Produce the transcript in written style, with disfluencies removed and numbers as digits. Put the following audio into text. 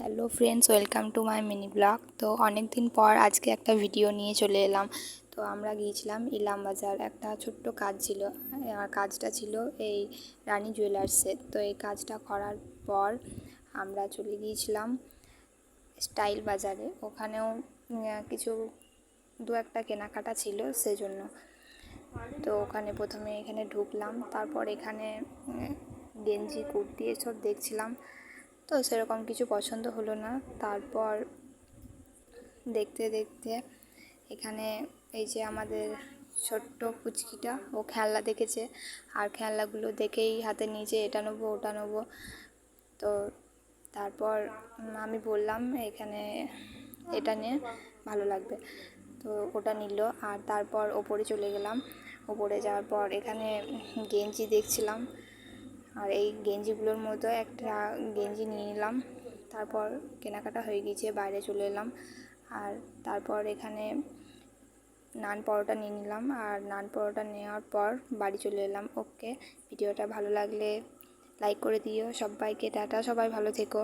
Hello friends, welcome to my mini blog. তো অনেক দিন পর আজকে একটা ভিডিও নিয়ে চলে এলাম। তো আমরা গিয়েছিলাম ইলাম বাজার, একটা ছোট্ট কাজ ছিল। আর কাজটা ছিল এই রানী জুয়েলার্সের। তো এই কাজটা করার পর আমরা চলে গিয়েছিলাম স্টাইল বাজারে। ওখানেও কিছু দু একটা কেনাকাটা ছিল সেজন্য। তো ওখানে প্রথমে এখানে ঢুকলাম, তারপর এখানে গেঞ্জি কুর্তি এসব দেখছিলাম। তো সেরকম কিছু পছন্দ হলো না। তারপর দেখতে দেখতে এখানে এই যে আমাদের ছোট্ট পুচকিটা, ও খেলনা দেখেছে, আর খেলনাগুলো দেখেই হাতে নিয়েছে এটা নেবো ওটা নেবো। তো তারপর আমি বললাম এখানে এটা নিয়ে ভালো লাগবে, তো ওটা নিল। আর তারপর ওপরে চলে গেলাম। ওপরে যাওয়ার পর এখানে গেঞ্জি দেখছিলাম, আর এই গেঞ্জিগুলোর মতো একটা গেঞ্জি নিয়ে নিলাম। তারপর কেনাকাটা হয়ে গিয়েছে, বাইরে চলে এলাম। আর তারপর এখানে নান পরোটা নিয়ে নিলাম, আর নান পরোটা নেওয়ার পর বাড়ি চলে এলাম। ওকে, ভিডিওটা ভালো লাগলে লাইক করে দিও। সবাইকে টাটা, সবাই ভালো থেকো।